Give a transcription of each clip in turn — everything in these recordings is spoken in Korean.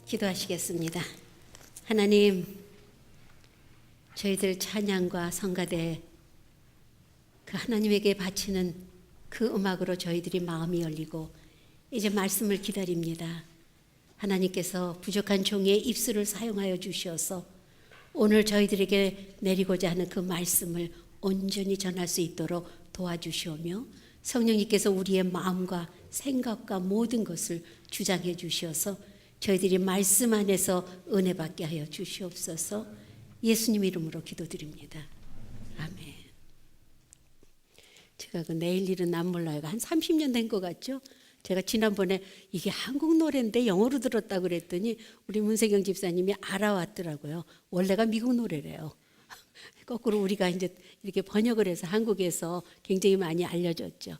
기도하시겠습니다. 하나님, 저희들 찬양과 성가대 그 하나님에게 바치는 그 음악으로 저희들이 마음이 열리고 이제 말씀을 기다립니다. 하나님께서 부족한 종의 입술을 사용하여 주시어서 오늘 저희들에게 내리고자 하는 그 말씀을 온전히 전할 수 있도록 도와주시오며, 성령님께서 우리의 마음과 생각과 모든 것을 주장해 주시어서 저희들이 말씀 안에서 은혜 받게 하여 주시옵소서. 예수님 이름으로 기도드립니다. 아멘. 제가 그 내일 일은 안 몰라요. 한 30년 된 것 같죠? 제가 지난번에 이게 한국 노래인데 영어로 들었다고 그랬더니 우리 문세경 집사님이 알아왔더라고요. 원래가 미국 노래래요. 거꾸로 우리가 이제 이렇게 번역을 해서 한국에서 굉장히 많이 알려졌죠.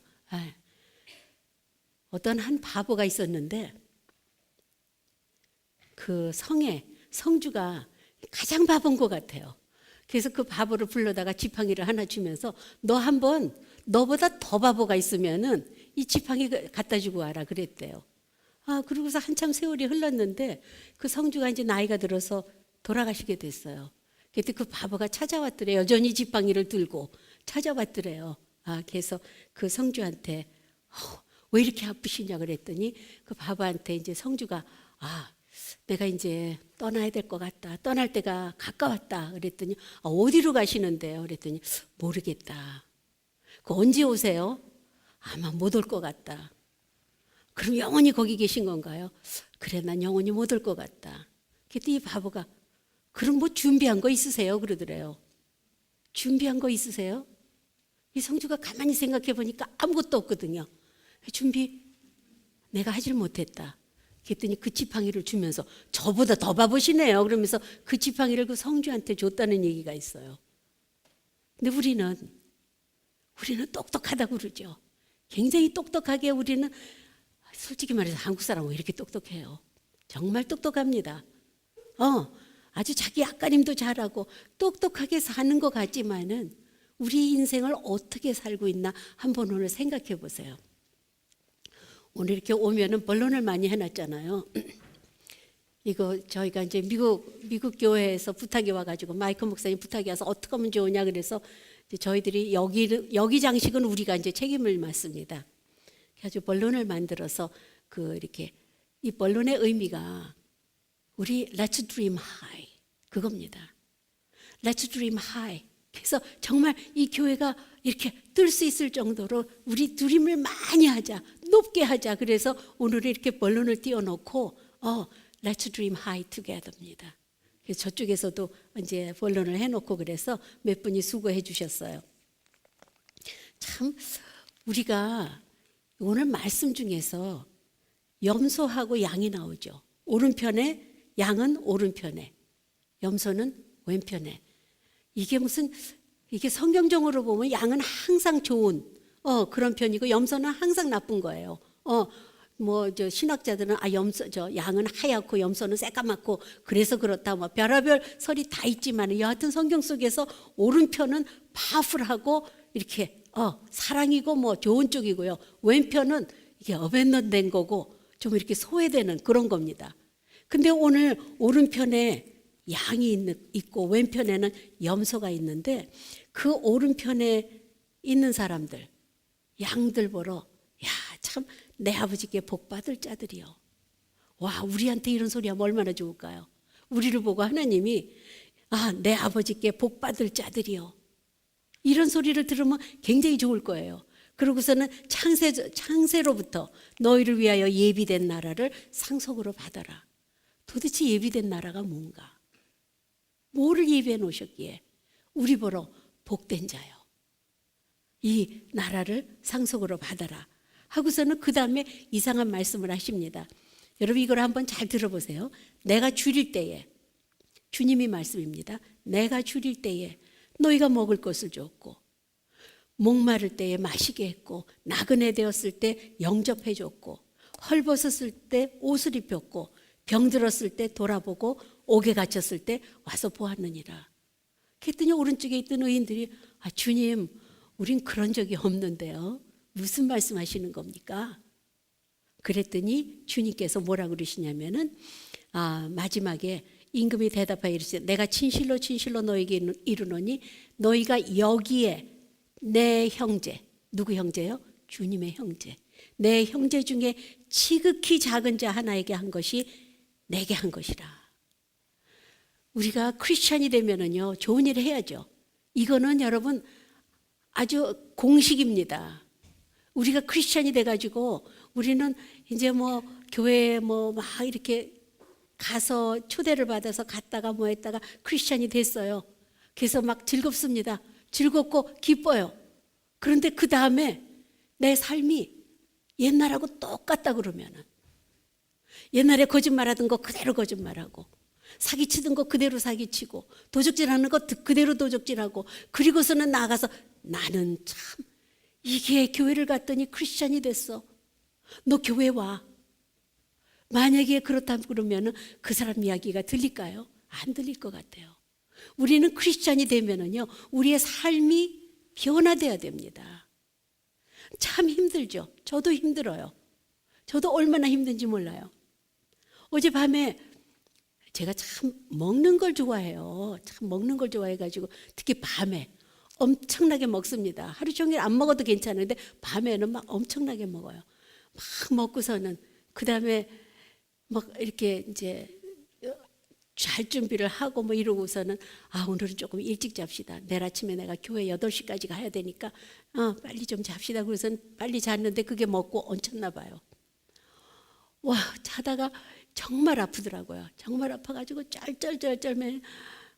어떤 한 바보가 있었는데 그 성주가 가장 바본 것 같아요. 그래서 그 바보를 불러다가 지팡이를 하나 주면서 너 한번 너보다 더 바보가 있으면은 이 지팡이 갖다 주고 와라 그랬대요. 그러고서 한참 세월이 흘렀는데 그 성주가 이제 나이가 들어서 돌아가시게 됐어요. 그때 그 바보가 찾아왔더래요. 여전히 지팡이를 들고 찾아왔더래요. 그래서 그 성주한테 왜 이렇게 아프시냐 그랬더니 그 바보한테 이제 성주가 내가 이제 떠나야 될 것 같다. 떠날 때가 가까웠다. 그랬더니 어디로 가시는데요? 그랬더니 모르겠다. 그 언제 오세요? 아마 못 올 것 같다. 그럼 영원히 거기 계신 건가요? 그래, 난 영원히 못 올 것 같다. 그때 이 바보가 그럼 뭐 준비한 거 있으세요? 그러더래요. 준비한 거 있으세요? 이 성주가 가만히 생각해 보니까 아무것도 없거든요. 준비 내가 하질 못했다. 그랬더니 그 지팡이를 주면서 저보다 더 바보시네요. 그러면서 그 지팡이를 그 성주한테 줬다는 얘기가 있어요. 근데 우리는 똑똑하다고 그러죠. 굉장히 똑똑하게 우리는 솔직히 말해서 한국 사람은 왜 이렇게 똑똑해요? 정말 똑똑합니다. 아주 자기 앞가림도 잘하고 똑똑하게 사는 것 같지만은 우리 인생을 어떻게 살고 있나 한번 오늘 생각해 보세요. 오늘 이렇게 오면은 본론을 많이 해놨잖아요. 이거 저희가 이제 미국 교회에서 부탁이 와가지고 마이크 목사님 부탁이 와서 어떻게 하면 좋으냐 그래서 이제 저희들이 여기 장식은 우리가 이제 책임을 맡습니다. 그래서 본론을 만들어서 이렇게 이 본론의 의미가 우리 Let's Dream High 그겁니다. Let's Dream High. 그래서 정말 이 교회가 이렇게 뜰 수 있을 정도로 우리 드림을 많이 하자, 높게 하자. 그래서 오늘 이렇게 본론을 띄워놓고 Let's Dream High Together입니다. 그래서 저쪽에서도 이제 본론을 해놓고 그래서 몇 분이 수고해 주셨어요. 참 우리가 오늘 말씀 중에서 염소하고 양이 나오죠. 오른편에 양은 오른편에, 염소는 왼편에. 이게 성경적으로 보면 양은 항상 좋은 그런 편이고 염소는 항상 나쁜 거예요. 신학자들은 양은 하얗고 염소는 새까맣고 그래서 그렇다 뭐 별의별 설이 다 있지만 여하튼 성경 속에서 오른편은 파워풀하고 이렇게 사랑이고 뭐 좋은 쪽이고요. 왼편은 이게 어벤넌된 거고 좀 이렇게 소외되는 그런 겁니다. 근데 오늘 오른편에 양이 있고 왼편에는 염소가 있는데 그 오른편에 있는 사람들, 양들 보러 참 내 아버지께 복 받을 자들이요. 우리한테 이런 소리 하면 얼마나 좋을까요? 우리를 보고 하나님이 내 아버지께 복 받을 자들이요. 이런 소리를 들으면 굉장히 좋을 거예요. 그러고서는 창세로부터 너희를 위하여 예비된 나라를 상속으로 받아라. 도대체 예비된 나라가 뭔가? 뭐를 예비해 놓으셨기에? 우리 보러 복된 자요. 이 나라를 상속으로 받아라. 하고서는 그 다음에 이상한 말씀을 하십니다. 여러분 이걸 한번 잘 들어보세요. 내가 줄일 때에, 주님이 말씀입니다. 내가 줄일 때에 너희가 먹을 것을 줬고 목마를 때에 마시게 했고 나그네 되었을 때 영접해 줬고 헐벗었을 때 옷을 입혔고 병들었을 때 돌아보고 옥에 갇혔을 때 와서 보았느니라. 그랬더니 오른쪽에 있던 의인들이 주님 우린 그런 적이 없는데요. 무슨 말씀하시는 겁니까? 그랬더니 주님께서 뭐라고 그러시냐면은 마지막에 임금이 대답하여 이르시되 내가 진실로 진실로 너에게 이르노니 너희가 여기에 내 형제, 누구 형제요? 주님의 형제, 내 형제 중에 지극히 작은 자 하나에게 한 것이 내게 한 것이라. 우리가 크리스찬이 되면은요 좋은 일을 해야죠. 이거는 여러분 아주 공식입니다. 우리가 크리스찬이 돼가지고 우리는 이제 뭐 교회에 뭐 막 이렇게 가서 초대를 받아서 갔다가 뭐 했다가 크리스찬이 됐어요. 그래서 막 즐겁습니다. 즐겁고 기뻐요. 그런데 그 다음에 내 삶이 옛날하고 똑같다 그러면은 옛날에 거짓말하던 거 그대로 거짓말하고 사기치던 거 그대로 사기치고 도적질하는 거 그대로 도적질하고 그리고서는 나가서 나는 참 이게 교회를 갔더니 크리스찬이 됐어. 너 교회 와. 만약에 그렇다면 그러면은 그 사람 이야기가 들릴까요? 안 들릴 것 같아요. 우리는 크리스찬이 되면은요 우리의 삶이 변화돼야 됩니다. 참 힘들죠. 저도 힘들어요. 저도 얼마나 힘든지 몰라요. 어젯밤에 제가 참 먹는 걸 좋아해요. 참 먹는 걸 좋아해가지고 특히 밤에 엄청나게 먹습니다. 하루 종일 안 먹어도 괜찮은데 밤에는 막 엄청나게 먹어요. 막 먹고서는 그 다음에 막 이렇게 이제 잘 준비를 하고 뭐 이러고서는 오늘은 조금 일찍 잡시다. 내일 아침에 내가 교회 8시까지 가야 되니까 빨리 좀 잡시다. 그래서 빨리 잤는데 그게 먹고 얹혔나 봐요. 와, 자다가 정말 아프더라고요. 정말 아파가지고 쩔쩔쩔쩔매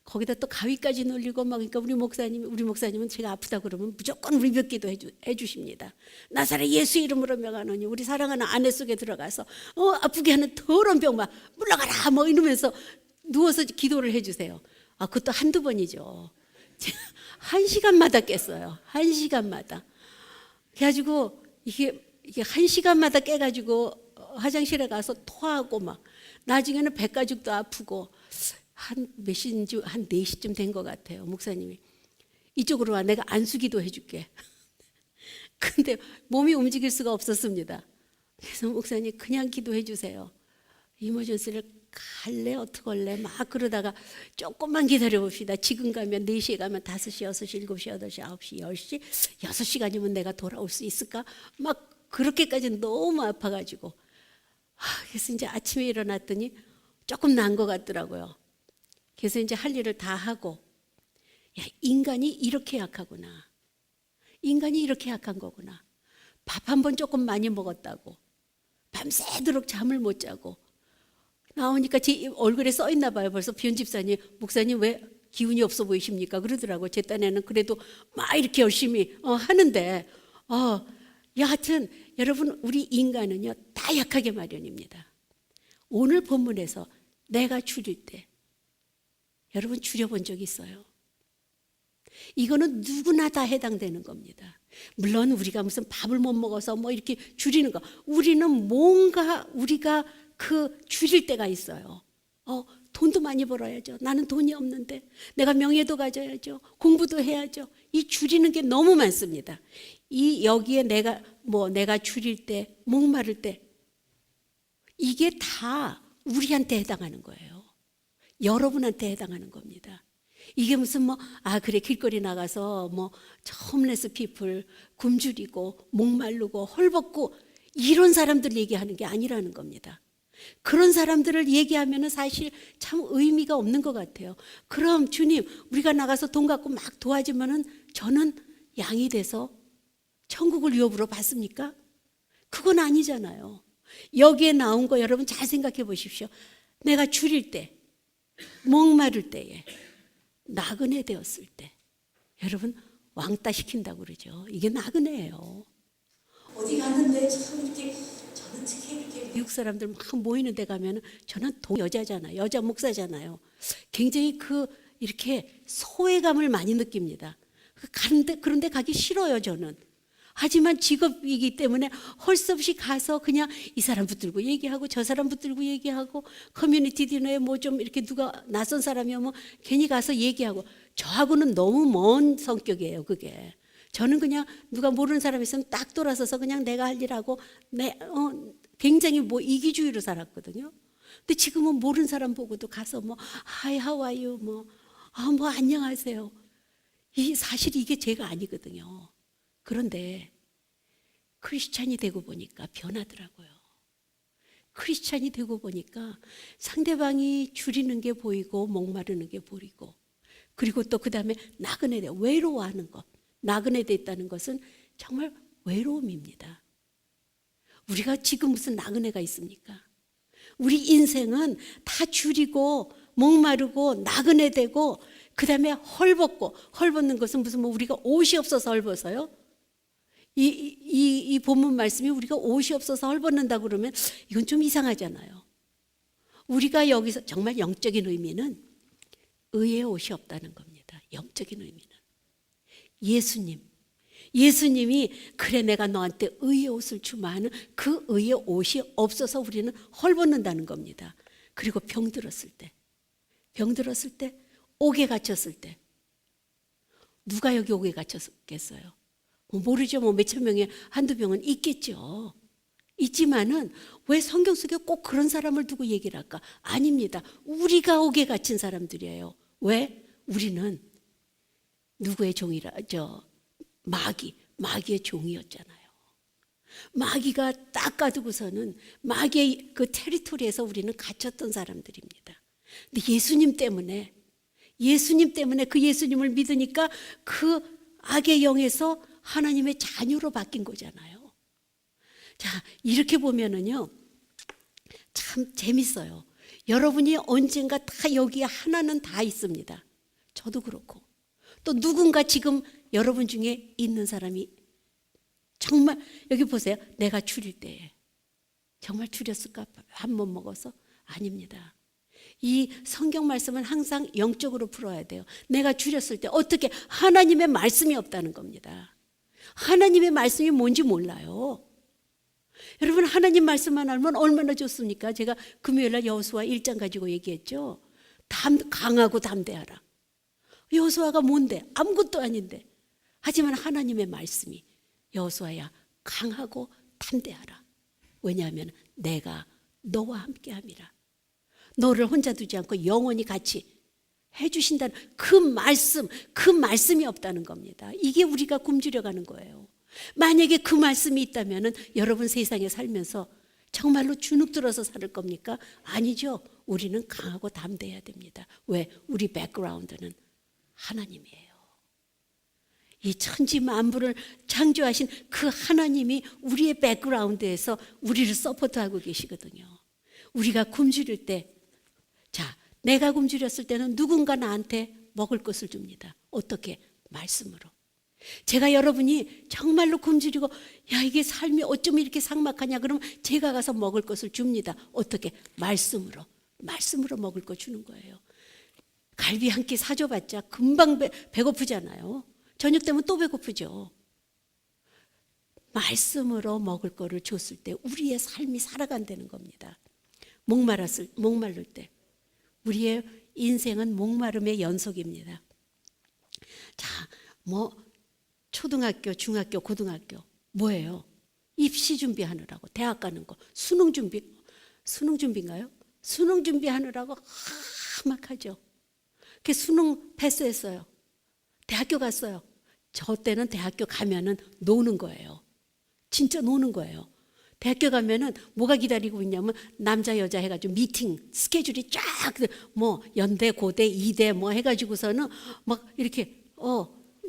거기다 또 가위까지 눌리고 막. 그러니까 우리 목사님은 제가 아프다 그러면 무조건 우리 몇 기도 해주십니다. 나사렛 예수 이름으로 명하노니 우리 사랑하는 아내 속에 들어가서 아프게 하는 더러운 병만 물러가라 뭐 이러면서 누워서 기도를 해주세요. 그것도 한두 번이죠. 1시간마다 깼어요. 1시간마다. 그래가지고 이게 1시간마다 깨가지고 화장실에 가서 토하고 막 나중에는 배가죽도 아프고 한 몇 시인지 한 4시쯤 된 것 같아요. 목사님이 이쪽으로 와 내가 안수기도 해줄게. 근데 몸이 움직일 수가 없었습니다. 그래서 목사님 그냥 기도해 주세요. 이머전스를 갈래 어떡할래 막 그러다가 조금만 기다려 봅시다. 지금 가면 4시에 가면 5시, 6시, 7시, 8시, 9시, 10시 6시간이면 내가 돌아올 수 있을까? 막 그렇게까지 너무 아파가지고 그래서 이제 아침에 일어났더니 조금 나은 것 같더라고요. 그래서 이제 할 일을 다 하고 인간이 이렇게 약하구나. 인간이 이렇게 약한 거구나. 밥 한 번 조금 많이 먹었다고 밤새도록 잠을 못 자고 나오니까 제 얼굴에 써 있나 봐요. 벌써 변집사님, 목사님 왜 기운이 없어 보이십니까? 그러더라고요. 제 딴에는 그래도 막 이렇게 열심히 하는데 여하튼 여러분 우리 인간은요 다 약하게 마련입니다. 오늘 본문에서 내가 줄일 때 여러분 줄여본 적 있어요? 이거는 누구나 다 해당되는 겁니다. 물론 우리가 무슨 밥을 못 먹어서 뭐 이렇게 줄이는 거 우리는 뭔가 우리가 그 줄일 때가 있어요. 돈도 많이 벌어야죠. 나는 돈이 없는데 내가 명예도 가져야죠. 공부도 해야죠. 이 줄이는 게 너무 많습니다. 여기에 내가 줄일 때 목마를 때 이게 다 우리한테 해당하는 거예요. 여러분한테 해당하는 겁니다. 이게 무슨 그래 길거리 나가서 홈레스 피플 굶주리고 목마르고 헐벗고 이런 사람들 얘기하는 게 아니라는 겁니다. 그런 사람들을 얘기하면 사실 참 의미가 없는 것 같아요. 그럼 주님 우리가 나가서 돈 갖고 막 도와주면은 저는 양이 돼서 천국을 유업으로 받습니까? 그건 아니잖아요. 여기에 나온 거 여러분 잘 생각해 보십시오. 내가 줄일 때 목마를 때에 나그네 되었을 때 여러분 왕따 시킨다고 그러죠. 이게 나그네예요. 어디 갔는데 참 이렇게 저는 특히 이렇게 미국 사람들 막 모이는 데 가면 저는 여자잖아요. 여자 목사잖아요. 굉장히 이렇게 소외감을 많이 느낍니다. 그런데 가기 싫어요 저는. 하지만 직업이기 때문에 헐 수 없이 가서 그냥 이 사람 붙들고 얘기하고 저 사람 붙들고 얘기하고 커뮤니티 디너에 좀 이렇게 누가 낯선 사람이 오면 괜히 가서 얘기하고 저하고는 너무 먼 성격이에요 그게. 저는 그냥 누가 모르는 사람이 있으면 딱 돌아서서 그냥 내가 할 일하고 굉장히 이기주의로 살았거든요. 근데 지금은 모르는 사람 보고도 가서 뭐 Hi, how are you? 뭐 안녕하세요. 이 사실 이게 제가 아니거든요. 그런데 크리스찬이 되고 보니까 변하더라고요. 크리스찬이 되고 보니까 상대방이 줄이는 게 보이고 목마르는 게 보이고, 그리고 또 그 다음에 나그네돼, 외로워하는 것. 나그네돼 있다는 것은 정말 외로움입니다. 우리가 지금 무슨 나그네가 있습니까? 우리 인생은 다 줄이고 목마르고 나그네되고, 그 다음에 헐벗고, 헐벗는 것은 무슨 뭐 우리가 옷이 없어서 헐벗어요? 이 본문 말씀이 우리가 옷이 없어서 헐벗는다 그러면 이건 좀 이상하잖아요. 우리가 여기서 정말 영적인 의미는 의의 옷이 없다는 겁니다. 영적인 의미는 예수님이 그래 내가 너한테 의의 옷을 주마 하는 그 의의 옷이 없어서 우리는 헐벗는다는 겁니다. 그리고 병들었을 때, 옥에 갇혔을 때, 누가 여기 옥에 갇혔겠어요? 모르죠. 뭐 몇천 명에 한두 명은 있겠죠. 있지만은 왜 성경 속에 꼭 그런 사람을 두고 얘기를 할까? 아닙니다. 우리가 옥에 갇힌 사람들이에요. 왜? 우리는 누구의 종이라, 마귀의 종이었잖아요. 마귀가 딱 가두고서는 마귀의 그 테리토리에서 우리는 갇혔던 사람들입니다. 근데 예수님 때문에 그 예수님을 믿으니까 그 악의 영에서 하나님의 자녀로 바뀐 거잖아요. 자, 이렇게 보면은요, 참 재밌어요. 여러분이 언젠가 다 여기에 하나는 다 있습니다. 저도 그렇고. 또 누군가 지금 여러분 중에 있는 사람이 정말, 여기 보세요. 내가 줄일 때에 정말 줄였을까? 한 번 먹어서? 아닙니다. 이 성경 말씀은 항상 영적으로 풀어야 돼요. 내가 줄였을 때 어떻게? 하나님의 말씀이 없다는 겁니다. 하나님의 말씀이 뭔지 몰라요. 여러분, 하나님 말씀만 알면 얼마나 좋습니까? 제가 금요일날 여호수아 1장 가지고 얘기했죠. 강하고 담대하라. 여호수아가 뭔데? 아무것도 아닌데. 하지만 하나님의 말씀이, 여호수아야 강하고 담대하라. 왜냐하면 내가 너와 함께함이라. 너를 혼자 두지 않고 영원히 같이 해주신다는 그 말씀이 없다는 겁니다. 이게 우리가 굶주려가는 거예요. 만약에 그 말씀이 있다면 여러분 세상에 살면서 정말로 주눅들어서 살 겁니까? 아니죠. 우리는 강하고 담대해야 됩니다. 왜? 우리 백그라운드는 하나님이에요. 이 천지 만물을 창조하신 그 하나님이 우리의 백그라운드에서 우리를 서포트하고 계시거든요. 우리가 굶주릴 때, 자, 내가 굶주렸을 때는 누군가 나한테 먹을 것을 줍니다. 어떻게? 말씀으로. 제가 여러분이 정말로 굶주리고 야 이게 삶이 어쩜 이렇게 삭막하냐 그러면 제가 가서 먹을 것을 줍니다. 어떻게? 말씀으로 먹을 거 주는 거예요. 갈비 한 끼 사줘봤자 금방 배고프잖아요. 저녁 되면 또 배고프죠. 말씀으로 먹을 거를 줬을 때 우리의 삶이 살아간다는 겁니다. 목마를 때 우리의 인생은 목마름의 연속입니다. 자, 초등학교, 중학교, 고등학교 뭐예요? 입시 준비하느라고 대학 가는 거, 수능 준비인가요? 수능 준비하느라고 막 하죠. 그 수능 패스했어요. 대학교 갔어요. 저 때는 대학교 가면은 노는 거예요. 진짜 노는 거예요. 대학교 가면은 뭐가 기다리고 있냐면 남자 여자 해가지고 미팅 스케줄이 쫙 연대 고대 이대 해가지고서는 막 이렇게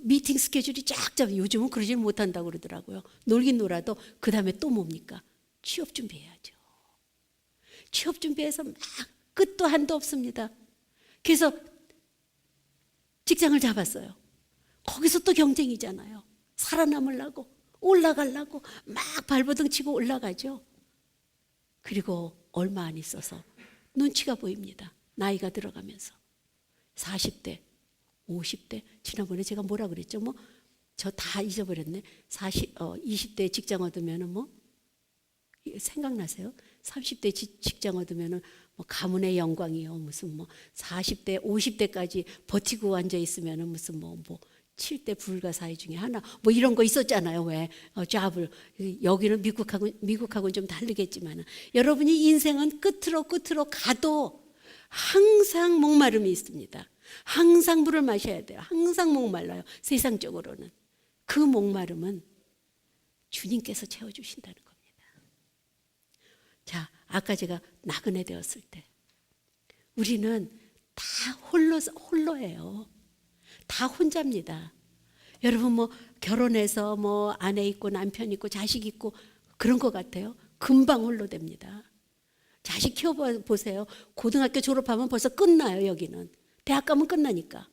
미팅 스케줄이 쫙 잡아. 요즘은 그러지 못한다고 그러더라고요. 놀긴 놀아도 그 다음에 또 뭡니까? 취업 준비해야죠. 취업 준비해서 막 끝도 한도 없습니다. 그래서 직장을 잡았어요. 거기서 또 경쟁이잖아요. 살아남으려고 올라가려고 막 발버둥 치고 올라가죠. 그리고 얼마 안 있어서 눈치가 보입니다. 나이가 들어가면서 40대 50대 지난번에 제가 뭐라 그랬죠? 저 다 잊어버렸네. 20대 직장 얻으면은 생각나세요? 30대 직장 얻으면은 가문의 영광이요. 무슨 40대 50대까지 버티고 앉아 있으면은 무슨 7대 불가사의 중에 하나 뭐 이런 거 있었잖아요. 왜 잡을 여기는 미국하고는 좀 다르겠지만 여러분이 인생은 끝으로 가도 항상 목마름이 있습니다. 항상 물을 마셔야 돼요. 항상 목말라요. 세상적으로는 그 목마름은 주님께서 채워주신다는 겁니다. 자, 아까 제가 나그네 되었을 때 우리는 다 홀로예요. 다 혼자입니다. 여러분 뭐 결혼해서 뭐 아내 있고 남편 있고 자식 있고 그런 것 같아요. 금방 홀로 됩니다. 자식 키워보세요. 고등학교 졸업하면 벌써 끝나요. 여기는 대학 가면 끝나니까.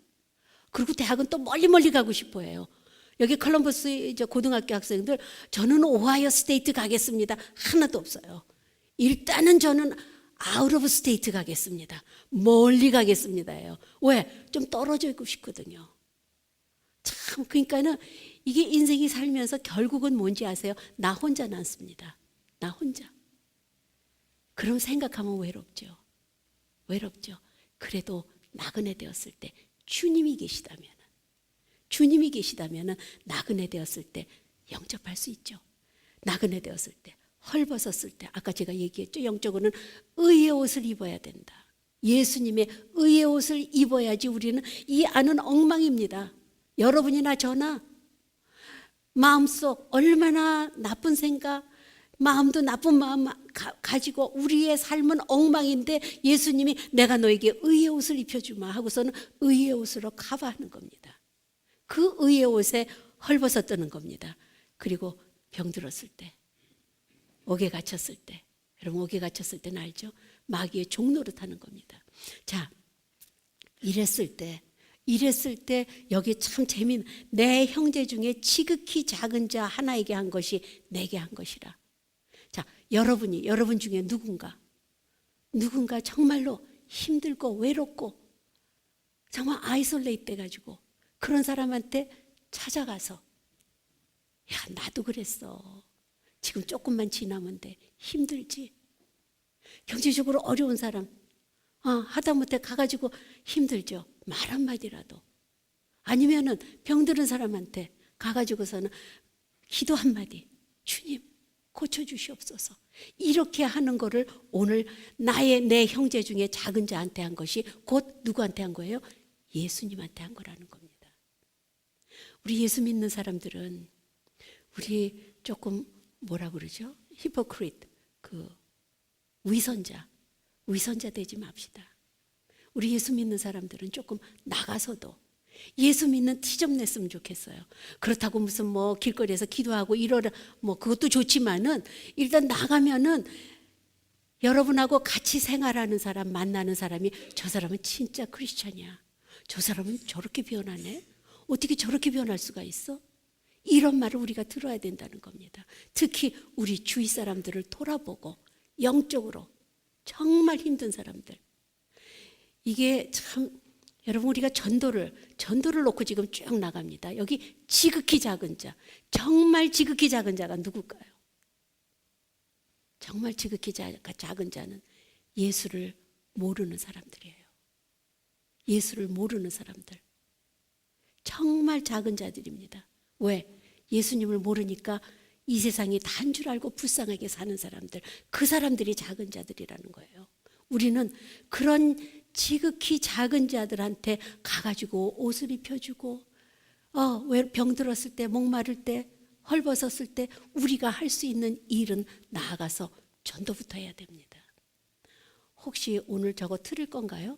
그리고 대학은 또 멀리 가고 싶어 해요. 여기 컬럼버스 이제 고등학교 학생들 저는 오하이오 스테이트 가겠습니다. 하나도 없어요. 일단은 저는 아웃 오브 스테이트 가겠습니다. 멀리 가겠습니다예요. 왜? 좀 떨어져 있고 싶거든요. 참 그러니까는 이게 인생이 살면서 결국은 뭔지 아세요? 나 혼자 남습니다. 나 혼자. 그럼 생각하면 외롭죠. 그래도 나그네 되었을 때 주님이 계시다면 나그네 되었을 때 영접할 수 있죠. 나그네 되었을 때 헐벗었을 때 아까 제가 얘기했죠. 영적으로는 의의 옷을 입어야 된다. 예수님의 의의 옷을 입어야지 우리는 이 안은 엉망입니다. 여러분이나 저나 마음속 얼마나 나쁜 생각 마음도 나쁜 마음 가지고 우리의 삶은 엉망인데 예수님이 내가 너에게 의의 옷을 입혀주마 하고서는 의의 옷으로 커버하는 겁니다. 그 의의 옷에 헐벗어 뜨는 겁니다. 그리고 병들었을 때 옥에 갇혔을 때 여러분 옥에 갇혔을 때는 알죠? 마귀의 종노릇 하는 겁니다. 자, 이랬을 때 여기 참 재미있는 내 형제 중에 지극히 작은 자 하나에게 한 것이 내게 한 것이라. 자, 여러분 중에 누군가 정말로 힘들고 외롭고 정말 아이솔레이트 돼가지고 그런 사람한테 찾아가서 야 나도 그랬어. 지금 조금만 지나면 돼. 힘들지. 경제적으로 어려운 사람 하다못해 가가지고 힘들죠. 말 한마디라도. 아니면은 병들은 사람한테 가가지고서는 기도 한마디. 주님 고쳐주시옵소서. 이렇게 하는 거를 오늘 내 형제 중에 작은 자한테 한 것이 곧 누구한테 한 거예요? 예수님한테 한 거라는 겁니다. 우리 예수 믿는 사람들은 우리 조금 뭐라 그러죠? 히포크리트, 위선자 되지 맙시다. 우리 예수 믿는 사람들은 조금 나가서도 예수 믿는 티 좀 냈으면 좋겠어요. 그렇다고 무슨 뭐 길거리에서 기도하고 이러라 뭐 그것도 좋지만은 일단 나가면은 여러분하고 같이 생활하는 사람 만나는 사람이 저 사람은 진짜 크리스찬이야. 저 사람은 저렇게 변하네. 어떻게 저렇게 변할 수가 있어? 이런 말을 우리가 들어야 된다는 겁니다. 특히 우리 주위 사람들을 돌아보고 영적으로 정말 힘든 사람들. 이게 참 여러분 우리가 전도를 놓고 지금 쭉 나갑니다. 여기 지극히 작은 자, 정말 지극히 작은 자가 누굴까요? 정말 지극히 작은 자는 예수를 모르는 사람들이에요. 예수를 모르는 사람들. 정말 작은 자들입니다. 왜? 예수님을 모르니까 이 세상이 단 줄 알고 불쌍하게 사는 사람들, 그 사람들이 작은 자들이라는 거예요. 우리는 그런 지극히 작은 자들한테 가가지고 옷을 입혀주고 왜 병들었을 때 목마를 때 헐벗었을 때 우리가 할 수 있는 일은 나아가서 전도부터 해야 됩니다. 혹시 오늘 저거 틀을 건가요?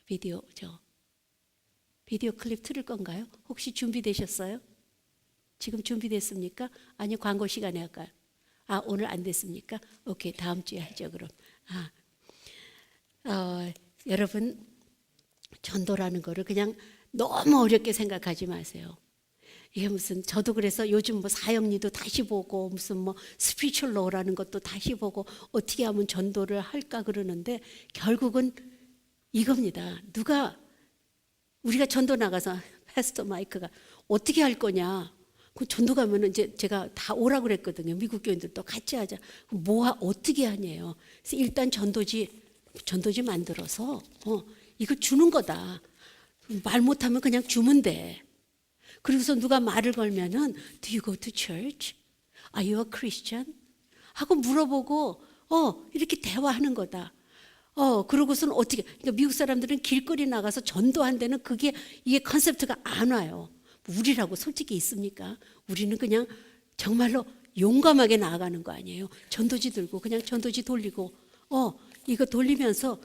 비디오 클립 틀을 건가요? 혹시 준비되셨어요? 지금 준비됐습니까? 아니 광고 시간에 할까요? 오늘 안 됐습니까? 오케이, 다음 주에 하죠 그럼. 여러분 전도라는 거를 그냥 너무 어렵게 생각하지 마세요. 이게 무슨 저도 그래서 요즘 뭐 사형리도 다시 보고 무슨 뭐 스피리추얼 로라는 것도 다시 보고 어떻게 하면 전도를 할까 그러는데 결국은 이겁니다. 우리가 전도 나가서 패스터 마이크가 어떻게 할 거냐? 그 전도 가면은 이제 제가 다 오라고 그랬거든요. 미국 교인들도 같이 하자. 어떻게 하냐요. 그래서 일단 전도지 만들어서 이거 주는 거다. 말 못하면 그냥 주면 돼. 그리고서 누가 말을 걸면은 Do you go to church? Are you a Christian? 하고 물어보고 이렇게 대화하는 거다. 그러고서는 어떻게, 그러니까 미국 사람들은 길거리 나가서 전도한 데는 이게 컨셉트가 안 와요. 우리라고 솔직히 있습니까? 우리는 그냥 정말로 용감하게 나아가는 거 아니에요. 전도지 들고 그냥 전도지 돌리고 이거 돌리면서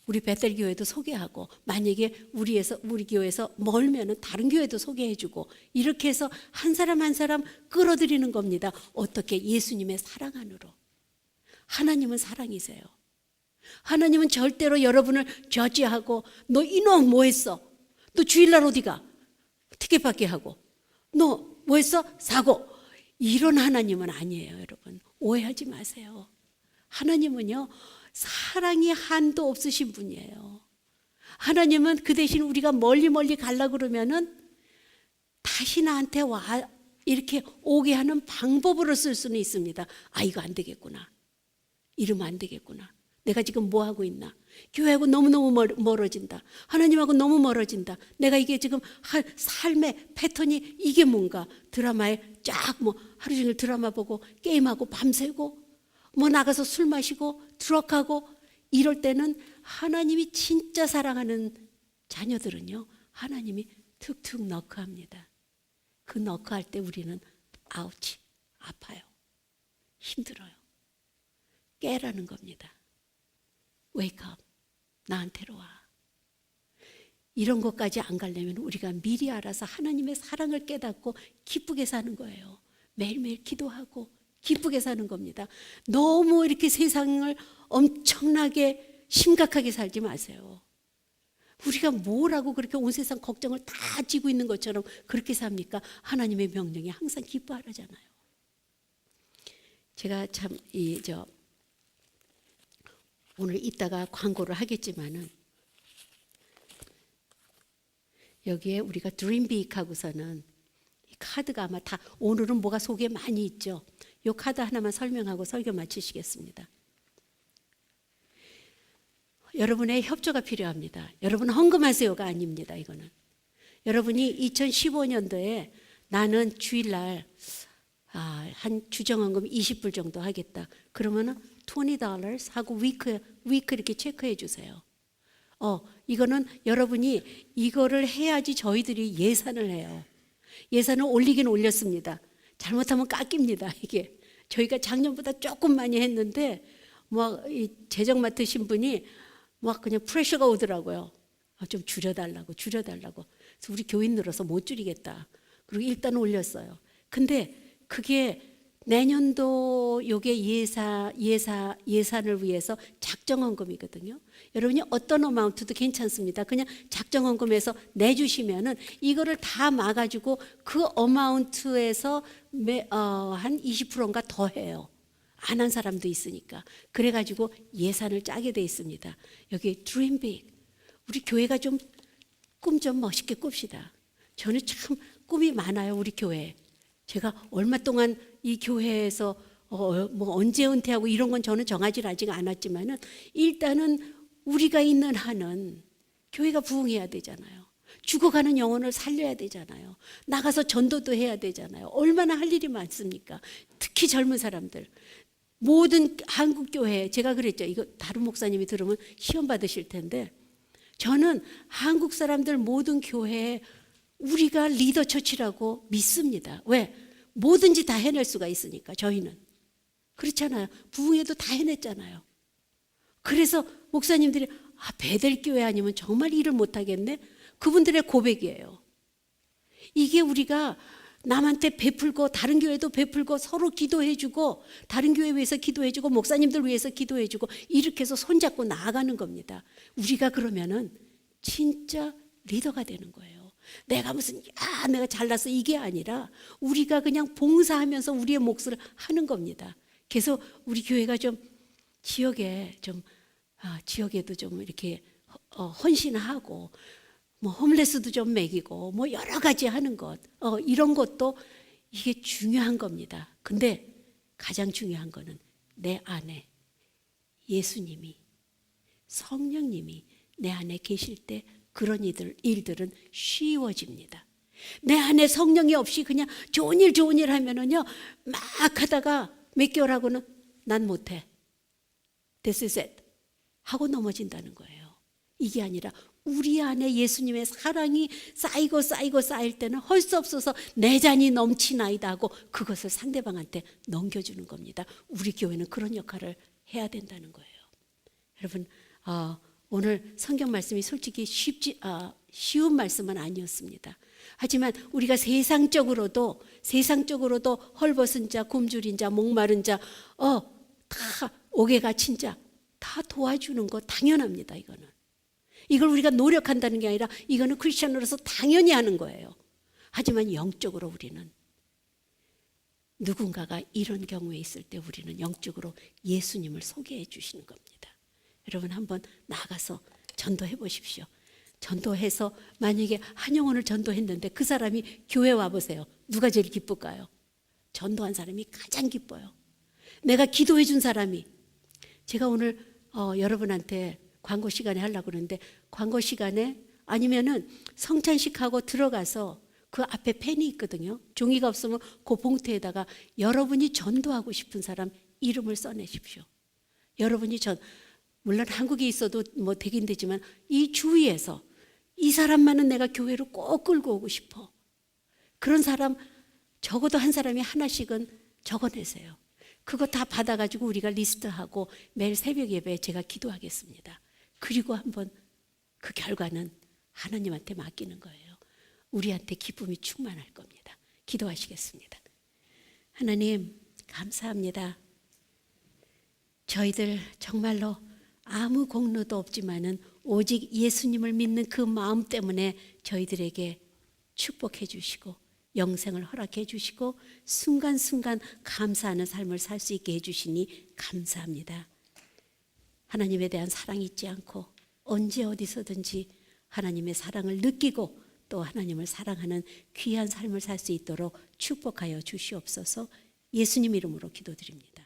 우리 베델 교회도 소개하고, 만약에 우리 교회에서 멀면은 다른 교회도 소개해주고, 이렇게 해서 한 사람 한 사람 끌어들이는 겁니다. 어떻게? 예수님의 사랑 안으로. 하나님은 사랑이세요. 하나님은 절대로 여러분을 저지하고 너 이놈 뭐 했어? 너 주일날 어디 가? 티켓 받게 하고 너 뭐 했어? 사고. 이런 하나님은 아니에요. 여러분 오해하지 마세요. 하나님은요 사랑이 한도 없으신 분이에요. 하나님은 그 대신 우리가 멀리 가려고 그러면은 다시 나한테 와 이렇게 오게 하는 방법으로 쓸 수는 있습니다. 이거 안 되겠구나. 이러면 안 되겠구나. 내가 지금 뭐 하고 있나? 교회하고 너무너무 멀어진다. 하나님하고 너무 멀어진다. 내가 이게 지금 삶의 패턴이 이게 뭔가? 드라마에 쫙 하루 종일 드라마 보고 게임하고 밤새고 나가서 술 마시고 트럭하고 이럴 때는 하나님이 진짜 사랑하는 자녀들은요 하나님이 툭툭 너크합니다. 그 너크할 때 우리는 아우치 아파요. 힘들어요. 깨라는 겁니다. Wake up. 나한테로 와. 이런 것까지 안 가려면 우리가 미리 알아서 하나님의 사랑을 깨닫고 기쁘게 사는 거예요. 매일매일 기도하고 기쁘게 사는 겁니다. 너무 이렇게 세상을 엄청나게 심각하게 살지 마세요. 우리가 뭐라고 그렇게 온 세상 걱정을 다 지고 있는 것처럼 그렇게 삽니까? 하나님의 명령에 항상 기뻐하라잖아요. 제가 참 오늘 이따가 광고를 하겠지만은 여기에 우리가 Dream Big 하고서는 이 카드가 아마 다 오늘은 뭐가 속에 많이 있죠. 이 카드 하나만 설명하고 설교 마치시겠습니다. 여러분의 협조가 필요합니다. 여러분 헌금하세요가 아닙니다. 이거는 여러분이 2015년도에 나는 주일날 한 주정헌금 20불 정도 하겠다. 그러면은 $20 하고 위크 이렇게 체크해 주세요. 이거는 여러분이 이거를 해야지 저희들이 예산을 해요. 예산을 올리긴 올렸습니다. 잘못하면 깎입니다. 이게 저희가 작년보다 조금 많이 했는데 이 재정 맡으신 분이 그냥 프레셔가 오더라고요. 좀 줄여달라고. 그래서 우리 교인 늘어서 못 줄이겠다. 그리고 일단 올렸어요. 근데 그게 내년도 요게 예산을 위해서 작정헌금이거든요. 여러분이 어떤 어마운트도 괜찮습니다. 그냥 작정헌금에서 내주시면은 이거를 다 막아주고 그 어마운트에서 한 20%인가 더 해요. 안 한 사람도 있으니까. 그래가지고 예산을 짜게 돼 있습니다. 여기 Dream Big. 우리 교회가 꿈 좀 멋있게 꿉시다. 저는 참 꿈이 많아요. 우리 교회. 제가 얼마 동안 이 교회에서 언제 은퇴하고 이런 건 저는 정하지 아직 않았지만은 일단은 우리가 있는 한은 교회가 부흥해야 되잖아요. 죽어가는 영혼을 살려야 되잖아요. 나가서 전도도 해야 되잖아요. 얼마나 할 일이 많습니까? 특히 젊은 사람들. 모든 한국 교회, 제가 그랬죠. 이거 다른 목사님이 들으면 시험 받으실 텐데 저는 한국 사람들 모든 교회에 우리가 리더 처치라고 믿습니다. 왜? 뭐든지 다 해낼 수가 있으니까 저희는. 그렇잖아요. 부흥회도 다 해냈잖아요. 그래서 목사님들이 베델교회 아니면 정말 일을 못하겠네. 그분들의 고백이에요. 이게 우리가 남한테 베풀고 다른 교회도 베풀고 서로 기도해주고 다른 교회 위해서 기도해주고 목사님들 위해서 기도해주고 이렇게 해서 손잡고 나아가는 겁니다. 우리가 그러면은 진짜 리더가 되는 거예요. 내가 무슨 내가 잘났어 이게 아니라 우리가 그냥 봉사하면서 우리의 몫을 하는 겁니다. 그래서 우리 교회가 좀 지역에도 좀 이렇게 헌신하고 홈레스도 좀 먹이고 여러 가지 하는 것 이런 것도 이게 중요한 겁니다. 근데 가장 중요한 거는 내 안에 예수님이 성령님이 내 안에 계실 때 그런 일들은 쉬워집니다. 내 안에 성령이 없이 그냥 좋은 일 하면은요, 막 하다가 몇 개월 하고는 난 못해. This is it. 하고 넘어진다는 거예요. 이게 아니라 우리 안에 예수님의 사랑이 쌓이고 쌓일 때는 할 수 없어서 내 잔이 넘치나이다 하고 그것을 상대방한테 넘겨주는 겁니다. 우리 교회는 그런 역할을 해야 된다는 거예요. 여러분, 오늘 성경 말씀이 솔직히 쉬운 말씀은 아니었습니다. 하지만 우리가 세상적으로도 헐벗은 자, 굶주린 자, 목마른 자, 다 옥에 갇힌 자 다 도와주는 거 당연합니다. 이걸 우리가 노력한다는 게 아니라 이거는 크리스천으로서 당연히 하는 거예요. 하지만 영적으로 우리는 누군가가 이런 경우에 있을 때 우리는 영적으로 예수님을 소개해 주시는 겁니다. 여러분 한번 나가서 전도해 보십시오. 전도해서 만약에 한 영혼을 전도했는데 그 사람이 교회 와보세요. 누가 제일 기쁠까요? 전도한 사람이 가장 기뻐요. 내가 기도해 준 사람이. 제가 오늘 여러분한테 광고 시간에 하려고 그러는데 광고 시간에 아니면은 성찬식하고 들어가서 그 앞에 펜이 있거든요. 종이가 없으면 그 봉투에다가 여러분이 전도하고 싶은 사람 이름을 써내십시오. 여러분이 물론 한국에 있어도 뭐 되긴 되지만 이 주위에서 이 사람만은 내가 교회로 꼭 끌고 오고 싶어. 그런 사람 적어도 한 사람이 하나씩은 적어내세요. 그거 다 받아가지고 우리가 리스트하고 매일 새벽 예배에 제가 기도하겠습니다. 그리고 한번 그 결과는 하나님한테 맡기는 거예요. 우리한테 기쁨이 충만할 겁니다. 기도하시겠습니다. 하나님 감사합니다. 저희들 정말로 아무 공로도 없지만은 오직 예수님을 믿는 그 마음 때문에 저희들에게 축복해 주시고 영생을 허락해 주시고 순간순간 감사하는 삶을 살 수 있게 해주시니 감사합니다. 하나님에 대한 사랑이 있지 않고 언제 어디서든지 하나님의 사랑을 느끼고 또 하나님을 사랑하는 귀한 삶을 살 수 있도록 축복하여 주시옵소서. 예수님 이름으로 기도드립니다.